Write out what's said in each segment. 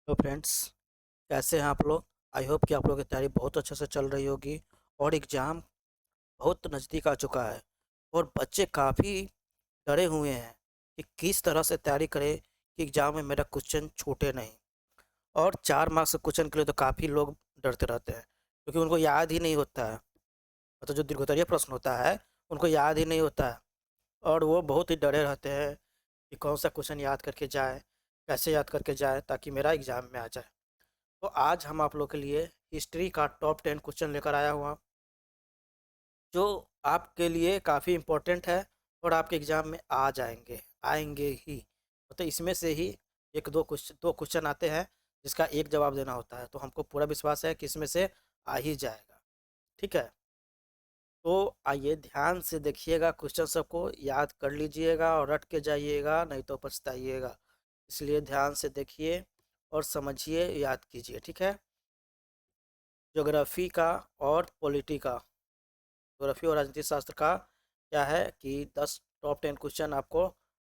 Hello friends, कैसे हैं आप लोग। आई होप कि आप लोगों की तैयारी बहुत अच्छे से चल रही होगी और एग्ज़ाम बहुत नज़दीक आ चुका है और बच्चे काफ़ी डरे हुए हैं कि किस तरह से तैयारी करें कि एग्ज़ाम में मेरा क्वेश्चन छूटे नहीं। और 4 मार्क्स के क्वेश्चन के लिए तो काफ़ी लोग डरते रहते हैं क्योंकि उनको याद ही नहीं होता है। मतलब जो दीर्घोत्तरीय प्रश्न होता है उनको याद ही नहीं होता है और वो बहुत ही डरे रहते हैं कि कौन सा क्वेश्चन याद करके जाए, कैसे याद करके जाए ताकि मेरा एग्ज़ाम में आ जाए। तो आज हम आप लोग के लिए हिस्ट्री का टॉप 10 क्वेश्चन लेकर आया हुआ जो आपके लिए काफ़ी इम्पोर्टेंट है और आपके एग्ज़ाम में आ जाएंगे, आएंगे ही। तो इसमें से ही एक दो क्वेश्चन आते हैं जिसका एक जवाब देना होता है, तो हमको पूरा विश्वास है कि इसमें से आ ही जाएगा। ठीक है, तो आइए ध्यान से देखिएगा, क्वेश्चन सबको याद कर लीजिएगा और रट के जाइएगा, नहीं तो पछताइएगा। इसलिए ध्यान से देखिए और समझिए, याद कीजिए। ठीक है, ज्योग्राफी का और पॉलिटी का, ज्योग्राफी और राजनीति शास्त्र का क्या है कि 10 टॉप 10 क्वेश्चन आपको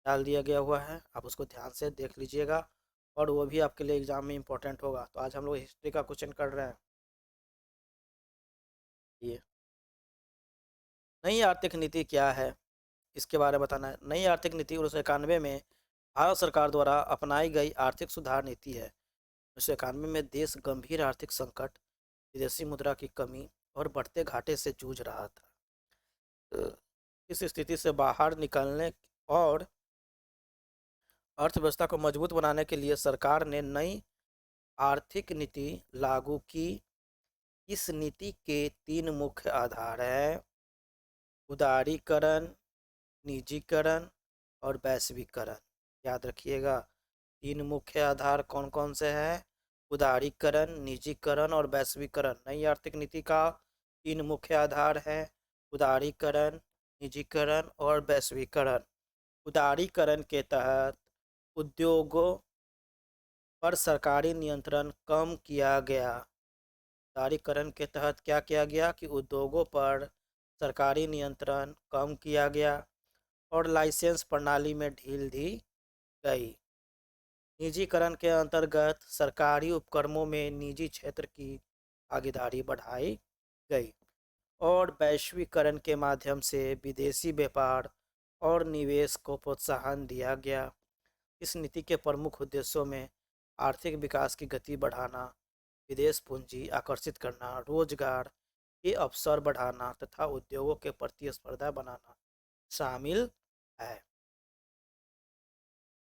डाल दिया गया हुआ है, आप उसको ध्यान से देख लीजिएगा और वो भी आपके लिए एग्जाम में इम्पोर्टेंट होगा। तो आज हम लोग हिस्ट्री का क्वेश्चन कर रहे हैं। ये नई आर्थिक नीति क्या है, इसके बारे में बताना है। नई आर्थिक नीति 1991 में भारत सरकार द्वारा अपनाई गई आर्थिक सुधार नीति है। 1991 में देश गंभीर आर्थिक संकट, विदेशी मुद्रा की कमी और बढ़ते घाटे से जूझ रहा था। इस स्थिति से बाहर निकलने और अर्थव्यवस्था को मजबूत बनाने के लिए सरकार ने नई आर्थिक नीति लागू की। इस नीति के 3 मुख्य आधार हैं: उदारीकरण, निजीकरण और वैश्वीकरण। याद रखिएगा, 3 मुख्य आधार कौन कौन से हैं? उदारीकरण, निजीकरण और वैश्वीकरण। नई आर्थिक नीति का 3 मुख्य आधार हैं: उदारीकरण, निजीकरण और वैश्वीकरण। उदारीकरण के तहत उद्योगों पर सरकारी नियंत्रण कम किया गया। उदारीकरण के तहत क्या किया गया कि उद्योगों पर सरकारी नियंत्रण कम किया गया और लाइसेंस प्रणाली में ढील दी गई। निजीकरण के अंतर्गत सरकारी उपक्रमों में निजी क्षेत्र की भागीदारी बढ़ाई गई और वैश्वीकरण के माध्यम से विदेशी व्यापार और निवेश को प्रोत्साहन दिया गया। इस नीति के प्रमुख उद्देश्यों में आर्थिक विकास की गति बढ़ाना, विदेश पूंजी आकर्षित करना, रोजगार के अवसर बढ़ाना तथा उद्योगों के प्रतिस्पर्धा बनाना शामिल है।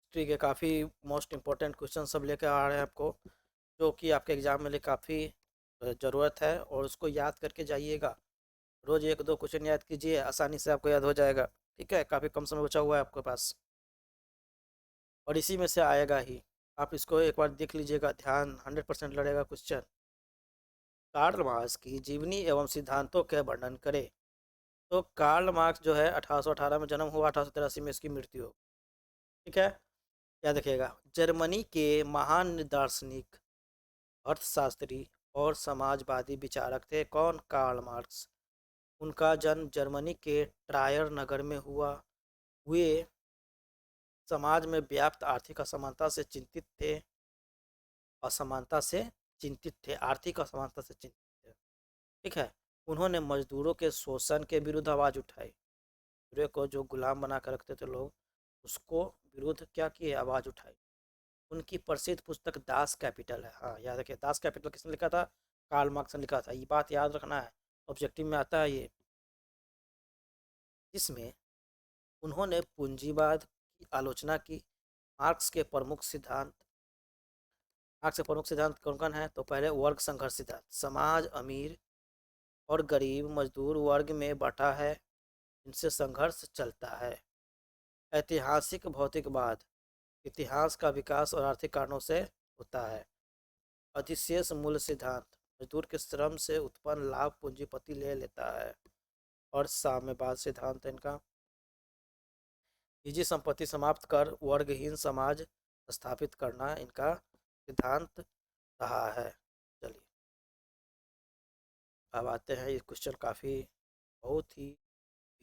हिस्ट्री के काफ़ी मोस्ट इम्पोर्टेंट क्वेश्चन सब लेकर आ रहे हैं आपको, जो कि आपके एग्जाम में लिए काफ़ी ज़रूरत है और उसको याद करके जाइएगा। रोज़ एक दो क्वेश्चन याद कीजिए, आसानी से आपको याद हो जाएगा। ठीक है, काफ़ी कम समय बचा हुआ है आपके पास और इसी में से आएगा ही। आप इसको एक बार देख लीजिएगा, ध्यान 100% लड़ेगा क्वेश्चन। कार्ल मार्क्स की जीवनी एवं सिद्धांतों के वर्णन करें। तो कार्ल मार्क्स जो है 1818 में जन्म हुआ, 1883 में इसकी मृत्यु हो। ठीक है, याद रखिएगा। जर्मनी के महान दार्शनिक, अर्थशास्त्री और समाजवादी विचारक थे। कौन? Karl Marx. उनका जन्म जर्मनी के ट्रायर नगर में हुआ। वे समाज में व्याप्त आर्थिक असमानता से चिंतित थे, आर्थिक असमानता से चिंतित थे। ठीक है, उन्होंने मजदूरों के शोषण के विरुद्ध आवाज़ उठाई। मजदूरों को जो गुलाम बना कर रखते थे लोग, उसको विरुद्ध क्या किए? आवाज़ उठाई। उनकी प्रसिद्ध पुस्तक दास कैपिटल है। हाँ, याद रखिए, दास कैपिटल किसने लिखा था? कार्ल मार्क्स ने लिखा था। ये बात याद रखना है, ऑब्जेक्टिव में आता है ये। इसमें उन्होंने पूंजीवाद की आलोचना की। मार्क्स के प्रमुख सिद्धांत, मार्क्स के प्रमुख सिद्धांत कौन कौन है? तो पहले वर्ग संघर्ष सिद्धांत, समाज अमीर और गरीब मजदूर वर्ग में बटा है, इनसे संघर्ष चलता है। ऐतिहासिक भौतिकवाद, इतिहास का विकास और आर्थिक कारणों से होता है। अधिशेष मूल्य सिद्धांत, मजदूर के श्रम से उत्पन्न लाभ पूंजीपति ले लेता है। और साम्यवाद सिद्धांत है इनका, निजी संपत्ति समाप्त कर वर्गहीन समाज स्थापित करना इनका सिद्धांत रहा है। चलिए, अब आते हैं, ये क्वेश्चन काफ़ी बहुत ही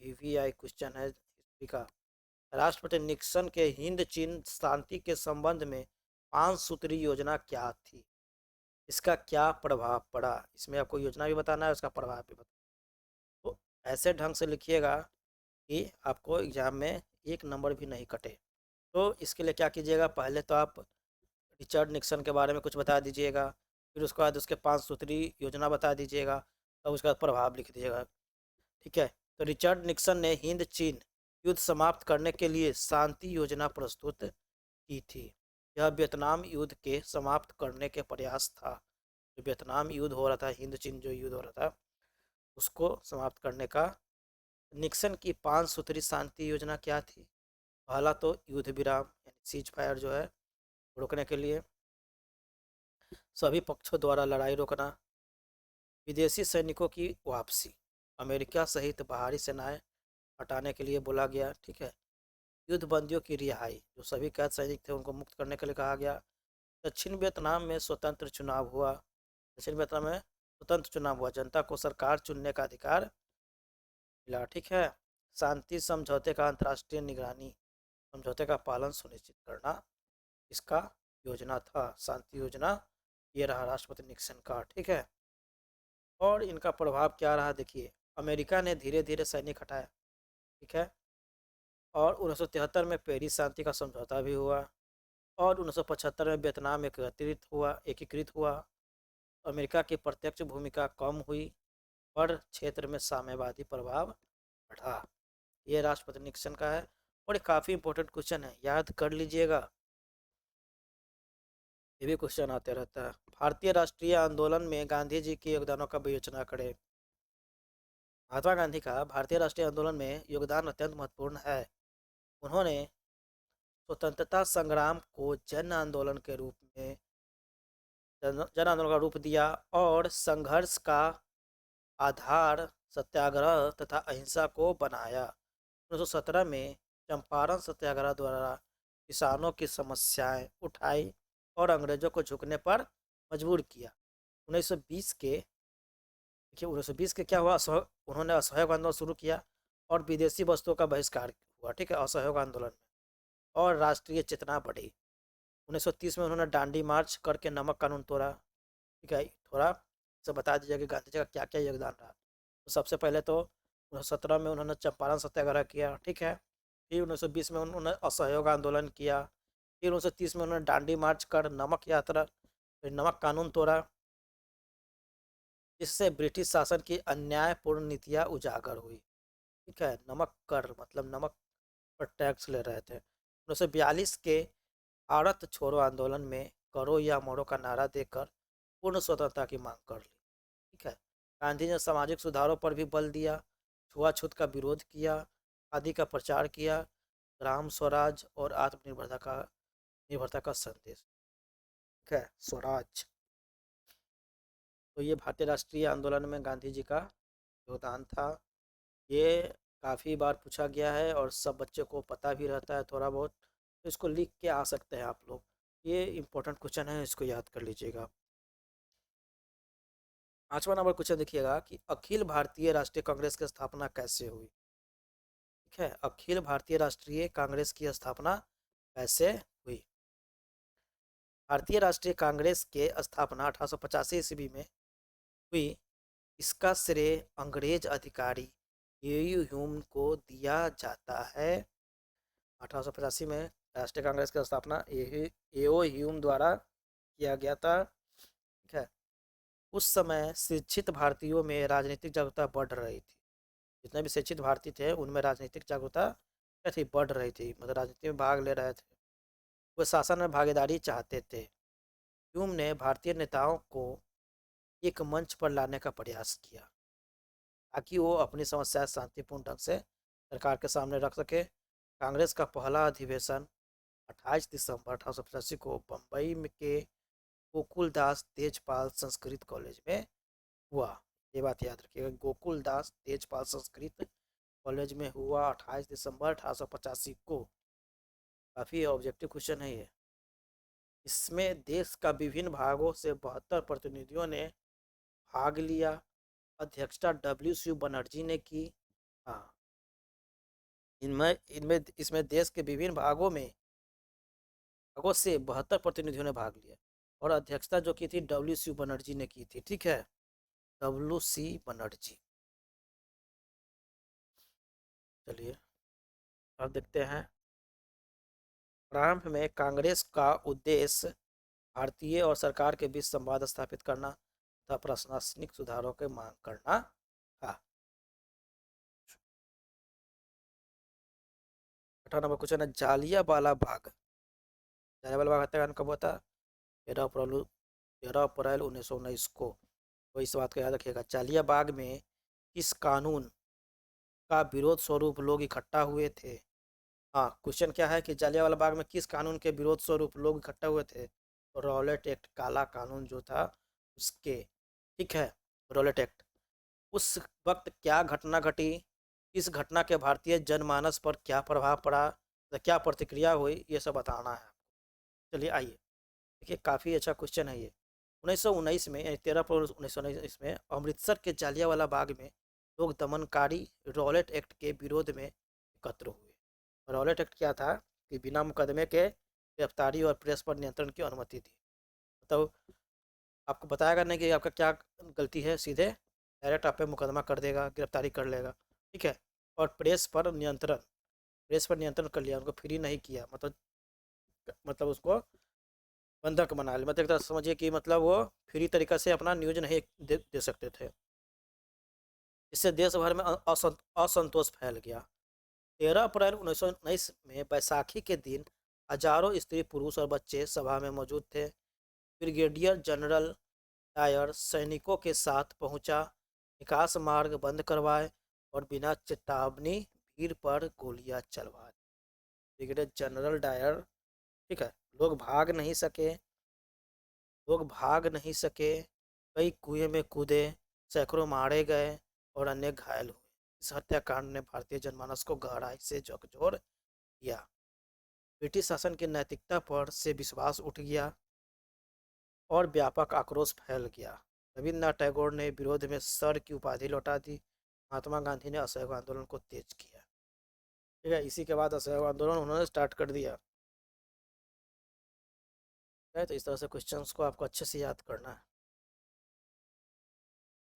वीवीआई क्वेश्चन है हिस्ट्री का। राष्ट्रपति निक्सन के हिंद चीन शांति के संबंध में पांच सूत्री योजना क्या थी, इसका क्या प्रभाव पड़ा, इसमें आपको योजना भी बताना है, उसका प्रभाव भी बताना। तो ऐसे ढंग से लिखिएगा कि आपको एग्जाम में एक नंबर भी नहीं कटे। तो इसके लिए क्या कीजिएगा, पहले तो आप रिचर्ड निक्सन के बारे में कुछ बता दीजिएगा, फिर उसके बाद उसके पांच सूत्री योजना बता दीजिएगा, तब उसका प्रभाव लिख दीजिएगा। ठीक है। तो रिचर्ड निक्सन ने हिंद चीन युद्ध समाप्त करने के लिए शांति योजना प्रस्तुत की थी। यह वियतनाम युद्ध के समाप्त करने के प्रयास था। जो वियतनाम युद्ध हो रहा था, हिंद चीन जो युद्ध हो रहा था, उसको समाप्त करने का। निक्सन की पांच सूत्री शांति योजना क्या थी? पहला तो युद्ध विराम यानी सीज फायर जो है रोकने के लिए, सभी पक्षों द्वारा लड़ाई रोकना, विदेशी सैनिकों की वापसी, अमेरिका सहित बाहरी सेनाएं हटाने के लिए बोला गया। ठीक है। युद्ध बंदियों की रिहाई, जो सभी कैद सैनिक थे उनको मुक्त करने के लिए कहा गया। दक्षिण वियतनाम में स्वतंत्र चुनाव हुआ, दक्षिण वियतनाम में स्वतंत्र चुनाव हुआ, जनता को सरकार चुनने का अधिकार मिला। ठीक है। शांति समझौते का अंतर्राष्ट्रीय निगरानी, समझौते का पालन सुनिश्चित करना इसका योजना था, शांति योजना। ये रहा राष्ट्रपति निक्सन का। ठीक है। और इनका प्रभाव क्या रहा देखिए, अमेरिका ने धीरे धीरे सैनिक हटाया। ठीक है। और 1973 में पेरिस शांति का समझौता भी हुआ, और 1975 में वियतनाम एकीकृत हुआ। अमेरिका की प्रत्यक्ष भूमिका कम हुई, पर क्षेत्र में साम्यवादी प्रभाव बढ़ा। ये राष्ट्रपति निक्सन का है, और ये काफ़ी इंपॉर्टेंट क्वेश्चन है, याद कर लीजिएगा, ये भी क्वेश्चन आते रहता है। भारतीय राष्ट्रीय आंदोलन में गांधी जी के योगदानों का विवेचना करें। महात्मा गांधी का भारतीय राष्ट्रीय आंदोलन में योगदान अत्यंत महत्वपूर्ण है। उन्होंने स्वतंत्रता संग्राम को जन आंदोलन का रूप दिया, और संघर्ष का आधार सत्याग्रह तथा अहिंसा को बनाया। 1917 में चंपारण सत्याग्रह द्वारा किसानों की समस्याएं उठाई और अंग्रेजों को झुकने पर मजबूर किया। 1920 के देखिए 1920 के क्या हुआ, उन्होंने असहयोग आंदोलन शुरू किया और विदेशी वस्तुओं का बहिष्कार हुआ। ठीक है, असहयोग आंदोलन में, और राष्ट्रीय चेतना बढ़ी। 1930 में उन्होंने दांडी मार्च करके नमक कानून तोड़ा। ठीक है, थोड़ा से बता दीजिए कि गांधी जी का क्या क्या योगदान रहा। तो सबसे पहले तो 1917 में उन्होंने चंपारण सत्याग्रह किया। ठीक है। फिर 1920 में उन्होंने असहयोग आंदोलन किया। फिर 1930 में उन्होंने दांडी मार्च कर नमक यात्रा, फिर नमक कानून तोड़ा, जिससे ब्रिटिश शासन की अन्यायपूर्ण नीतियाँ उजागर हुई। ठीक है। नमक कर मतलब नमक पर टैक्स ले रहे थे। 1942 के भारत छोड़ो आंदोलन में करो या मरो का नारा देकर पूर्ण स्वतंत्रता की मांग कर ली। ठीक है। गांधी ने सामाजिक सुधारों पर भी बल दिया, छुआछूत का विरोध किया, खादी का प्रचार किया, ग्राम स्वराज और आत्मनिर्भरता का संदेश। ठीक है, स्वराज। तो ये भारतीय राष्ट्रीय आंदोलन में गांधी जी का योगदान था। ये काफ़ी बार पूछा गया है और सब बच्चे को पता भी रहता है थोड़ा बहुत, तो इसको लिख के आ सकते हैं आप लोग। ये इम्पोर्टेंट क्वेश्चन है, इसको याद कर लीजिएगा। 5वां नंबर क्वेश्चन देखिएगा कि अखिल भारतीय राष्ट्रीय कांग्रेस की स्थापना कैसे हुई। ठीक है, अखिल भारतीय राष्ट्रीय कांग्रेस की स्थापना कैसे हुई। भारतीय राष्ट्रीय कांग्रेस के स्थापना 1885 ईस्वी में हुई। इसका श्रेय अंग्रेज अधिकारी एयू ह्यूम को दिया जाता है। 1885 में राष्ट्रीय कांग्रेस की स्थापना एओ ह्यूम द्वारा किया गया था। ठीक है। उस समय शिक्षित भारतीयों में राजनीतिक जागरूकता बढ़ रही थी। जितने भी शिक्षित भारतीय थे उनमें राजनीतिक जागरूकता क्या थी, बढ़ रही थी, मतलब राजनीति में भाग ले रहे थे, वो शासन में भागीदारी चाहते थे। ह्यूम ने भारतीय नेताओं को एक मंच पर लाने का प्रयास किया, ताकि वो अपनी समस्याएं शांतिपूर्ण ढंग से सरकार के सामने रख सके। कांग्रेस का पहला अधिवेशन 28 दिसंबर 1885 को बम्बई के गोकुलदास तेजपाल संस्कृत कॉलेज में हुआ। ये बात याद रखिएगा, गोकुलदास तेजपाल संस्कृत कॉलेज में हुआ 28 दिसंबर 1885 को। काफ़ी ऑब्जेक्टिव क्वेश्चन है ये। इसमें देश का विभिन्न भागों से 72 प्रतिनिधियों ने भाग लिया। अध्यक्षता डब्ल्यू सी बनर्जी ने की। हाँ, इनमें इनमें इसमें देश के विभिन्न भागों में भागों से 72 प्रतिनिधियों ने भाग लिया। और अध्यक्षता जो की थी WC बनर्जी ने की थी, ठीक है, WC बनर्जी। चलिए अब देखते हैं। प्रारंभ में कांग्रेस का उद्देश्य भारतीय और सरकार के बीच संवाद स्थापित करना तथा प्रशासनिक सुधारों की मांग करना था। 18 नंबर क्वेश्चन है, जालियांवाला बाग। जालियांवाला बाग हत्याकांड कब हुआ था? 13 अप्रैल 1919 को। तो इस बात को याद रखिएगा। जालिया बाग में किस कानून का विरोध स्वरूप लोग इकट्ठा हुए थे? हाँ, क्वेश्चन क्या है कि जालियांवाला बाग में किस कानून के विरोध स्वरूप लोग इकट्ठा हुए थे? तो रॉलेट एक्ट, काला कानून जो था उसके, ठीक है, रॉलेट एक्ट। उस वक्त क्या घटना घटी? इस घटना के भारतीय जनमानस पर क्या प्रभाव पड़ा, तो क्या प्रतिक्रिया हुई, ये सब बताना है। चलिए आइए, देखिए काफ़ी अच्छा क्वेश्चन है ये। 1919 में, यानी 13 अप्रैल 1919 में अमृतसर के जालियांवाला बाग में लोग दमनकारी रॉलेट एक्ट के विरोध में एकत्र हुए। रॉलेट एक्ट क्या था कि बिना मुकदमे के गिरफ्तारी और प्रेस पर नियंत्रण की अनुमति थी। तो आपको बताएगा नहीं कि आपका क्या गलती है, सीधे डायरेक्ट आप पे मुकदमा कर देगा, गिरफ्तारी कर लेगा, ठीक है। और प्रेस पर नियंत्रण कर लिया, उनको फ्री नहीं किया, मतलब उसको बंधक बना लिया। मतलब एक तरह से समझिए कि मतलब वो फ्री तरीका से अपना न्यूज नहीं दे सकते थे। इससे देश भर में असंतोष फैल गया। 13 अप्रैल 1919 में बैसाखी के दिन हजारों स्त्री, पुरुष और बच्चे सभा में मौजूद थे। ब्रिगेडियर जनरल डायर सैनिकों के साथ पहुंचा, निकास मार्ग बंद करवाए और बिना चेतावनी भीड़ पर गोलियां चलवा दी। ब्रिगेडियर जनरल डायर, ठीक है, लोग भाग नहीं सके, कई कुएं में कूदे, सैकड़ों मारे गए और अन्य घायल हुए। इस हत्याकांड ने भारतीय जनमानस को गहराई से झकझोर दिया। ब्रिटिश शासन की नैतिकता पर से विश्वास उठ गया और व्यापक आक्रोश फैल गया। रविन्द्रनाथ टैगोर ने विरोध में सर की उपाधि लौटा दी। महात्मा गांधी ने असहयोग आंदोलन को तेज किया, ठीक है। इसी के बाद असहयोग आंदोलन उन्होंने स्टार्ट कर दिया, है। तो इस तरह से क्वेश्चंस को आपको अच्छे से याद करना है।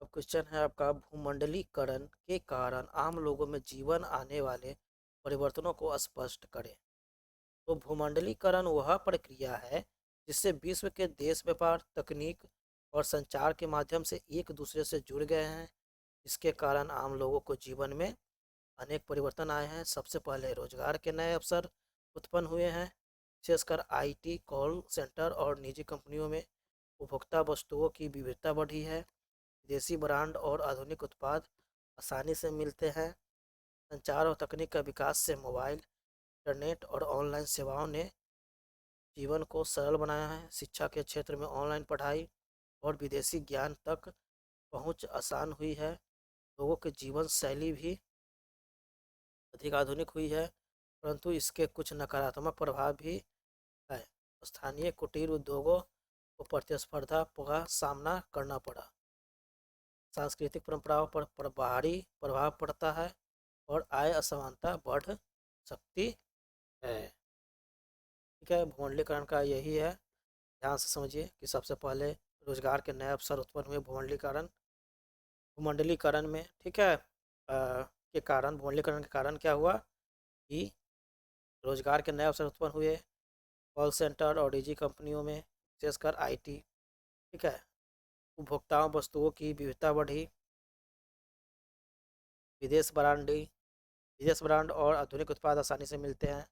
अब क्वेश्चन है आपका, भूमंडलीकरण के कारण आम लोगों में जीवन आने वाले परिवर्तनों को स्पष्ट करें। तो भूमंडलीकरण वह प्रक्रिया है जिससे विश्व के देश, व्यापार, तकनीक और संचार के माध्यम से एक दूसरे से जुड़ गए हैं। इसके कारण आम लोगों को जीवन में अनेक परिवर्तन आए हैं। सबसे पहले रोजगार के नए अवसर उत्पन्न हुए हैं, विशेषकर IT, कॉल सेंटर और निजी कंपनियों में। उपभोक्ता वस्तुओं की विविधता बढ़ी है, विदेशी ब्रांड और आधुनिक उत्पाद आसानी से मिलते हैं। संचार और तकनीक का विकास से मोबाइल, इंटरनेट और ऑनलाइन सेवाओं ने जीवन को सरल बनाया है। शिक्षा के क्षेत्र में ऑनलाइन पढ़ाई और विदेशी ज्ञान तक पहुंच आसान हुई है। लोगों की जीवन शैली भी अधिक आधुनिक हुई है, परंतु इसके कुछ नकारात्मक प्रभाव भी है। स्थानीय कुटीर उद्योगों को प्रतिस्पर्धा का सामना करना पड़ा। सांस्कृतिक परंपराओं पर बाहरी प्रभाव पड़ता है और आय असमानता बढ़ सकती है, ठीक है। भूमंडलीकरण का यही है, ध्यान से समझिए कि सबसे पहले रोजगार के नए अवसर उत्पन्न हुए भूमंडलीकरण में, ठीक है। के कारण, भूमंडलीकरण के कारण क्या हुआ कि रोजगार के नए अवसर उत्पन्न हुए, कॉल सेंटर और निजी कंपनियों में, विशेषकर IT, ठीक है। उपभोक्ताओं वस्तुओं की विविधता बढ़ी, विदेश ब्रांडी विदेश ब्रांड और आधुनिक उत्पाद आसानी से मिलते हैं।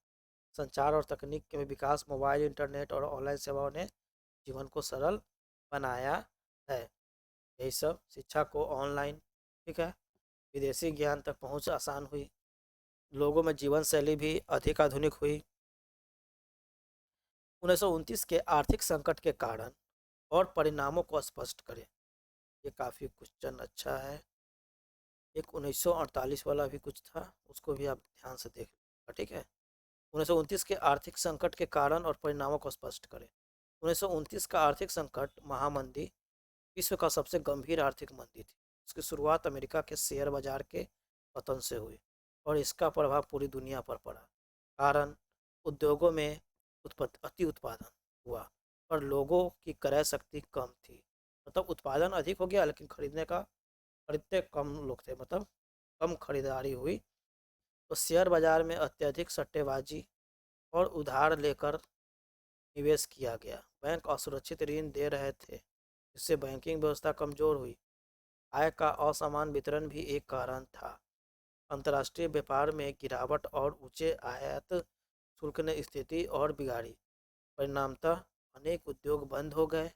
संचार और तकनीक के विकास, मोबाइल, इंटरनेट और ऑनलाइन सेवाओं ने जीवन को सरल बनाया है। यही सब, शिक्षा को ऑनलाइन, ठीक है, विदेशी ज्ञान तक पहुंच आसान हुई, लोगों में जीवन शैली भी अधिक आधुनिक हुई। 1929 के आर्थिक संकट के कारण और परिणामों को स्पष्ट करें। ये काफ़ी क्वेश्चन अच्छा है। एक 1948 वाला भी कुछ था, उसको भी आप ध्यान से देख लीजिएगा, ठीक है। 1929 के आर्थिक संकट के कारण और परिणामों को स्पष्ट करें। 1929 का आर्थिक संकट, महामंदी, विश्व का सबसे गंभीर आर्थिक मंदी थी। इसकी शुरुआत अमेरिका के शेयर बाजार के पतन से हुई और इसका प्रभाव पूरी दुनिया पर पड़ा। कारण, उद्योगों में अति उत्पादन हुआ, पर लोगों की क्रय शक्ति कम थी। मतलब उत्पादन अधिक हो गया लेकिन खरीदते कम लोग थे, मतलब कम खरीदारी हुई। तो शेयर बाजार में अत्यधिक सट्टेबाजी और उधार लेकर निवेश किया गया। बैंक असुरक्षित ऋण दे रहे थे, जिससे बैंकिंग व्यवस्था कमजोर हुई। आय का असमान वितरण भी एक कारण था। अंतर्राष्ट्रीय व्यापार में गिरावट और ऊंचे आयात शुल्क ने स्थिति और बिगाड़ी। परिणामतः अनेक उद्योग बंद हो गए,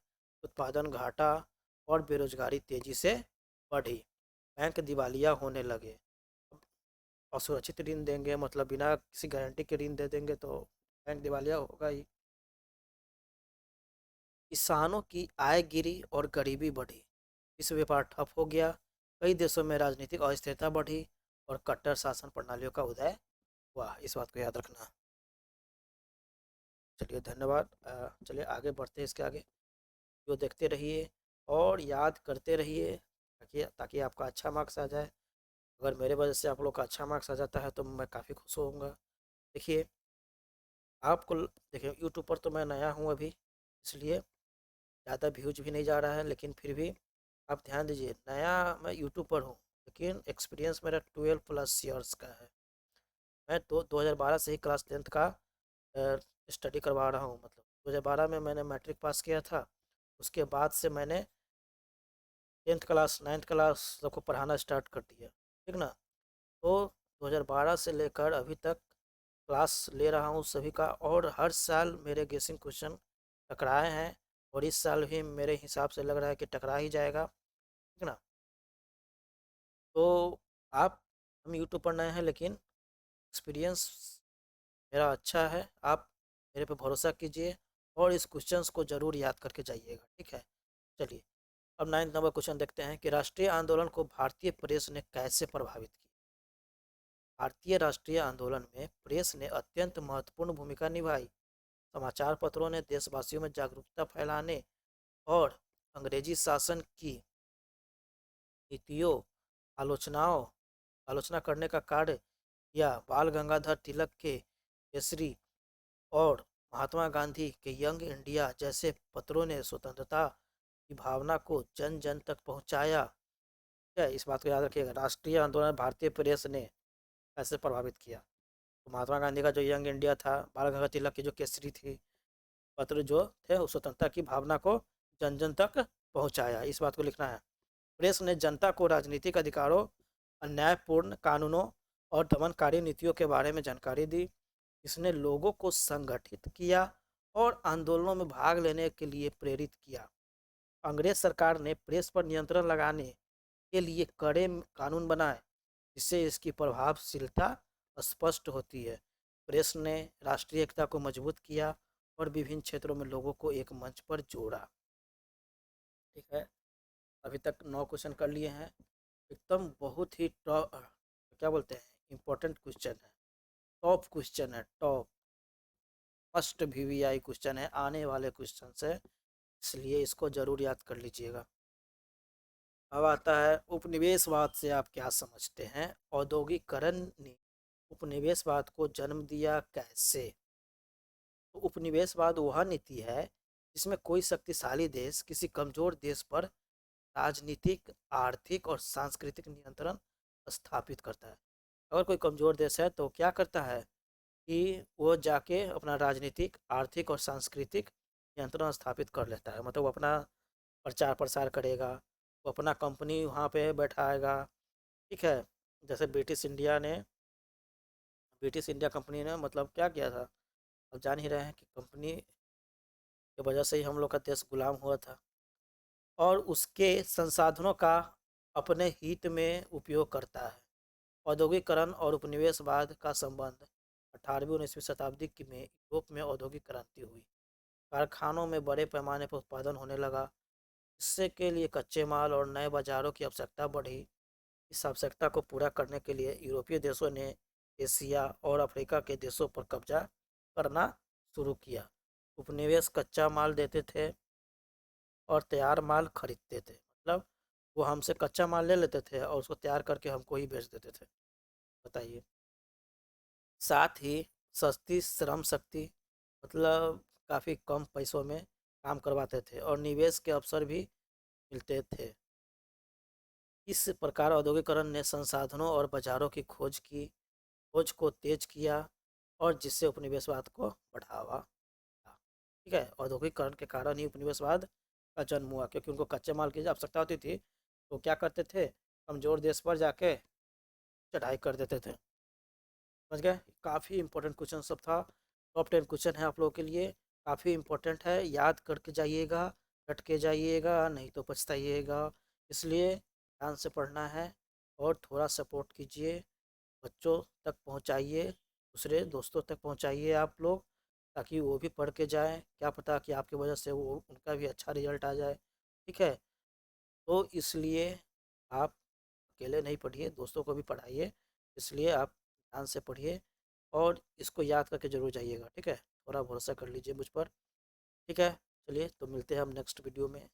उत्पादन घाटा और बेरोजगारी तेजी से बढ़ी। बैंक दिवालिया होने लगे। असुरक्षित ऋण देंगे मतलब बिना किसी गारंटी के ऋण दे देंगे तो बैंक दिवालिया होगा ही। किसानों की आय गिरी और गरीबी बढ़ी। विश्व व्यापार ठप हो गया। कई देशों में राजनीतिक अस्थिरता बढ़ी और कट्टर शासन प्रणालियों का उदय हुआ। इस बात को याद रखना। चलिए धन्यवाद। चलिए आगे बढ़ते हैं इसके आगे। जो देखते रहिए और याद करते रहिए ताकि ताकि आपका अच्छा मार्क्स आ जाए। अगर मेरे वजह से आप लोग का अच्छा मार्क्स आ जाता है तो मैं काफ़ी खुश होऊंगा। देखिए आपको देखिए यूट्यूब पर तो मैं नया हूँ अभी, इसलिए ज़्यादा व्यूज भी नहीं जा रहा है, लेकिन फिर भी आप ध्यान दीजिए नया मैं यूट्यूब पर हूँ, लेकिन एक्सपीरियंस मेरा 12+ ईयर्स का है। मैं तो 2012 से ही क्लास 10th का स्टडी करवा रहा हूँ। मतलब 2012 में मैंने मैट्रिक पास किया था, उसके बाद से मैंने 10th क्लास 9th क्लास सबको पढ़ाना स्टार्ट कर दिया, ठीक ना। तो 2012 से लेकर अभी तक क्लास ले रहा हूँ सभी का, और हर साल मेरे गेसिंग क्वेश्चन टकराए हैं, और इस साल भी मेरे हिसाब से लग रहा है कि टकरा ही जाएगा, ठीक ना। तो आप हम यूट्यूब पर नए हैं लेकिन एक्सपीरियंस मेरा अच्छा है। आप मेरे पे भरोसा कीजिए और इस क्वेश्चंस को ज़रूर याद करके जाइएगा, ठीक है। चलिए अब 9th नंबर क्वेश्चन देखते हैं कि राष्ट्रीय आंदोलन को भारतीय प्रेस ने कैसे प्रभावित किया। भारतीय राष्ट्रीय आंदोलन में प्रेस ने अत्यंत महत्वपूर्ण भूमिका निभाई। समाचार पत्रों ने देशवासियों में जागरूकता फैलाने और अंग्रेजी शासन की नीतियों आलोचनाओं आलोचना करने का कार्य किया। बाल गंगाधर तिलक के केसरी और महात्मा गांधी के यंग इंडिया जैसे पत्रों ने स्वतंत्रता की भावना को जन जन तक पहुंचाया। क्या इस बात को याद रखिएगा, राष्ट्रीय आंदोलन भारतीय प्रेस ने कैसे प्रभावित किया। तो महात्मा गांधी का जो यंग इंडिया था, बाल गंगाधर तिलक की जो केसरी थी, पत्र जो थे उस स्वतंत्रता की भावना को जन जन तक पहुंचाया। इस बात को लिखना है। प्रेस ने जनता को राजनीतिक अधिकारों, अन्यायपूर्ण कानूनों और दमनकारी नीतियों के बारे में जानकारी दी। इसने लोगों को संगठित किया और आंदोलनों में भाग लेने के लिए प्रेरित किया। अंग्रेज सरकार ने प्रेस पर नियंत्रण लगाने के लिए कड़े कानून बनाए, जिससे इसकी प्रभावशीलता स्पष्ट होती है। प्रेस ने राष्ट्रीय एकता को मजबूत किया और विभिन्न क्षेत्रों में लोगों को एक मंच पर जोड़ा, ठीक है। अभी तक 9 क्वेश्चन कर लिए हैं। एकदम बहुत ही टॉप, क्या बोलते हैं, इम्पोर्टेंट क्वेश्चन है, टॉप क्वेश्चन है, टॉप फर्स्ट वीवीआई क्वेश्चन है, आने वाले क्वेश्चन से, इसलिए इसको जरूर याद कर लीजिएगा। अब आता है उपनिवेशवाद से आप क्या समझते हैं। औद्योगिकरण ने उपनिवेशवाद को जन्म दिया कैसे। तो उपनिवेशवाद वह नीति है जिसमें कोई शक्तिशाली देश किसी कमजोर देश पर राजनीतिक, आर्थिक और सांस्कृतिक नियंत्रण स्थापित करता है। अगर कोई कमजोर देश है तो क्या करता है कि वो जाके अपना राजनीतिक, आर्थिक और सांस्कृतिक नियंत्रण स्थापित कर लेता है। मतलब वो अपना प्रचार प्रसार करेगा, वो अपना कंपनी वहाँ पे बैठाएगा, ठीक है। जैसे ब्रिटिश इंडिया कंपनी ने मतलब क्या किया था, अब जान ही रहे हैं कि कंपनी की वजह से ही हम लोग का देश गुलाम हुआ था, और उसके संसाधनों का अपने हित में उपयोग करता है। औद्योगिकरण और उपनिवेशवाद का संबंध 18वीं-19वीं शताब्दी में यूरोप में औद्योगिक क्रांति हुई। कारखानों में बड़े पैमाने पर उत्पादन होने लगा। इससे के लिए कच्चे माल और नए बाजारों की आवश्यकता बढ़ी। इस आवश्यकता को पूरा करने के लिए यूरोपीय देशों ने एशिया और अफ्रीका के देशों पर कब्जा करना शुरू किया। उपनिवेश कच्चा माल देते थे और तैयार माल खरीदते थे। मतलब वो हमसे कच्चा माल ले लेते थे और उसको तैयार करके हमको ही बेच देते थे। बताइए। साथ ही सस्ती श्रम शक्ति, मतलब काफ़ी कम पैसों में काम करवाते थे और निवेश के अवसर भी मिलते थे। इस प्रकार औद्योगिकरण ने संसाधनों और बाजारों की खोज को तेज किया और जिससे उपनिवेशवाद को बढ़ावा मिला। ठीक है, औद्योगिकरण के कारण ही उपनिवेशवाद का जन्म हुआ, क्योंकि उनको कच्चे माल की आवश्यकता होती थी तो क्या करते थे, कमज़ोर देश पर जाके चढ़ाई कर देते थे। समझ गए? काफ़ी इंपॉर्टेंट क्वेश्चन सब था। टॉप 10 क्वेश्चन है आप लोगों के लिए, काफ़ी इंपॉर्टेंट है, याद करके जाइएगा, रट के जाइएगा, नहीं तो पछताइएगा। इसलिए ध्यान से पढ़ना है और थोड़ा सपोर्ट कीजिए, बच्चों तक पहुंचाइए, दूसरे दोस्तों तक पहुंचाइए आप लोग, ताकि वो भी पढ़ के जाएं। क्या पता कि आपकी वजह से वो उनका भी अच्छा रिजल्ट आ जाए। ठीक है, तो इसलिए आप अकेले नहीं पढ़िए, दोस्तों को भी पढ़ाइए। इसलिए आप ध्यान से पढ़िए और इसको याद करके ज़रूर जाइएगा। ठीक है, थोड़ा भरोसा कर लीजिए मुझ पर। ठीक है, चलिए तो मिलते हैं हम नेक्स्ट वीडियो में।